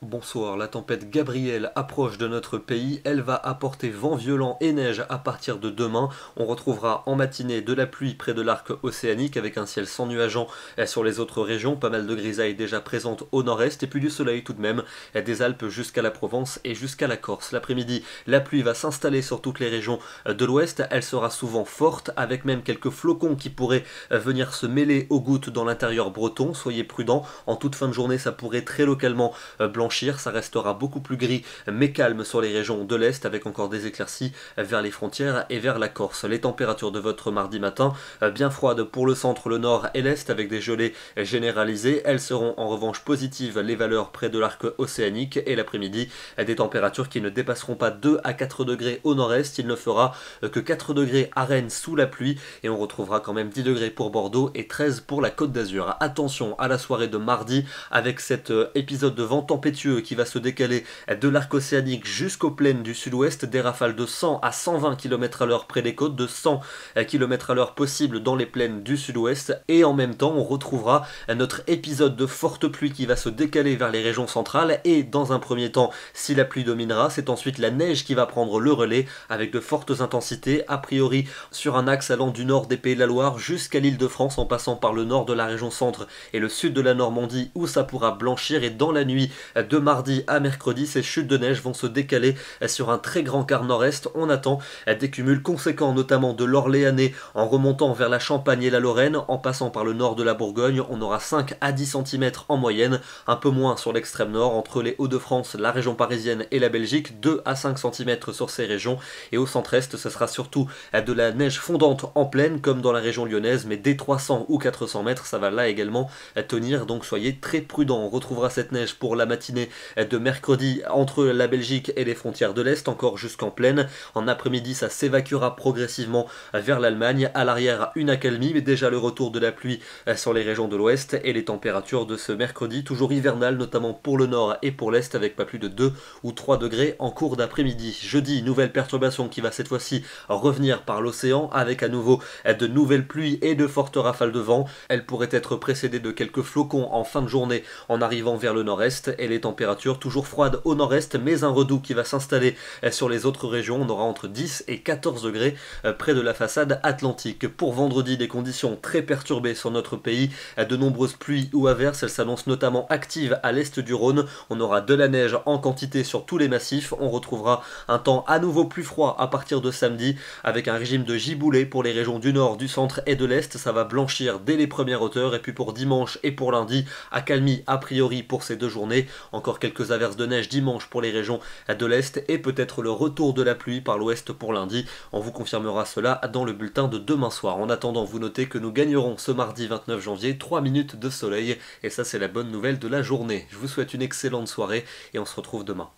Bonsoir, la tempête Gabrielle approche de notre pays, elle va apporter vent violent et neige à partir de demain. On retrouvera en matinée de la pluie près de l'arc océanique avec un ciel sans nuageant sur les autres régions, pas mal de grisailles déjà présentes au nord-est et puis du soleil tout de même, des Alpes jusqu'à la Provence et jusqu'à la Corse. L'après-midi, la pluie va s'installer sur toutes les régions de l'ouest, elle sera souvent forte avec même quelques flocons qui pourraient venir se mêler aux gouttes dans l'intérieur breton. Soyez prudents, en toute fin de journée ça pourrait très localement blanchir. Ça restera beaucoup plus gris mais calme sur les régions de l'Est avec encore des éclaircies vers les frontières et vers la Corse. Les températures de votre mardi matin, bien froides pour le centre, le nord et l'Est avec des gelées généralisées. Elles seront en revanche positives les valeurs près de l'arc océanique et l'après-midi des températures qui ne dépasseront pas 2 à 4 degrés au nord-est. Il ne fera que 4 degrés à Rennes sous la pluie et on retrouvera quand même 10 degrés pour Bordeaux et 13 pour la Côte d'Azur. Attention à la soirée de mardi avec cet épisode de vent tempétueux qui va se décaler de l'arc océanique jusqu'aux plaines du sud-ouest, des rafales de 100 à 120 km à l'heure près des côtes, de 100 km à l'heure possible dans les plaines du sud-ouest, et en même temps on retrouvera notre épisode de forte pluie qui va se décaler vers les régions centrales, et dans un premier temps, si la pluie dominera, c'est ensuite la neige qui va prendre le relais avec de fortes intensités, a priori sur un axe allant du nord des Pays de la Loire jusqu'à l'Île-de-France en passant par le nord de la région centre et le sud de la Normandie où ça pourra blanchir, et dans la nuit de mardi à mercredi, ces chutes de neige vont se décaler sur un très grand quart nord-est. On attend des cumuls conséquents, notamment de l'Orléanais en remontant vers la Champagne et la Lorraine, en passant par le nord de la Bourgogne. On aura 5 à 10 cm en moyenne, un peu moins sur l'extrême nord, entre les Hauts-de-France, la région parisienne et la Belgique, 2 à 5 cm sur ces régions. Et au centre-est, ce sera surtout de la neige fondante en plaine, comme dans la région lyonnaise, mais dès 300 ou 400 mètres, ça va là également tenir, donc soyez très prudents. On retrouvera cette neige pour la matinée de mercredi entre la Belgique et les frontières de l'Est, encore jusqu'en plaine. En après-midi, ça s'évacuera progressivement vers l'Allemagne. À l'arrière, une accalmie, mais déjà le retour de la pluie sur les régions de l'Ouest, et les températures de ce mercredi, toujours hivernales, notamment pour le nord et pour l'Est, avec pas plus de 2 ou 3 degrés en cours d'après-midi. Jeudi, nouvelle perturbation qui va cette fois-ci revenir par l'océan, avec à nouveau de nouvelles pluies et de fortes rafales de vent. Elle pourrait être précédée de quelques flocons en fin de journée en arrivant vers le nord-est, et les températures toujours froide au nord-est, mais un redout qui va s'installer sur les autres régions. On aura entre 10 et 14 degrés près de la façade atlantique. Pour vendredi, des conditions très perturbées sur notre pays, de nombreuses pluies ou averses, elles s'annoncent notamment actives à l'est du Rhône. On aura de la neige en quantité sur tous les massifs. On retrouvera un temps à nouveau plus froid à partir de samedi, avec un régime de giboulée pour les régions du nord, du centre et de l'est. Ça va blanchir dès les premières hauteurs, et puis pour dimanche et pour lundi, accalmie a priori pour ces deux journées. Encore quelques averses de neige dimanche pour les régions de l'Est, et peut-être le retour de la pluie par l'Ouest pour lundi. On vous confirmera cela dans le bulletin de demain soir. En attendant, vous notez que nous gagnerons ce mardi 29 janvier 3 minutes de soleil, et ça c'est la bonne nouvelle de la journée. Je vous souhaite une excellente soirée et on se retrouve demain.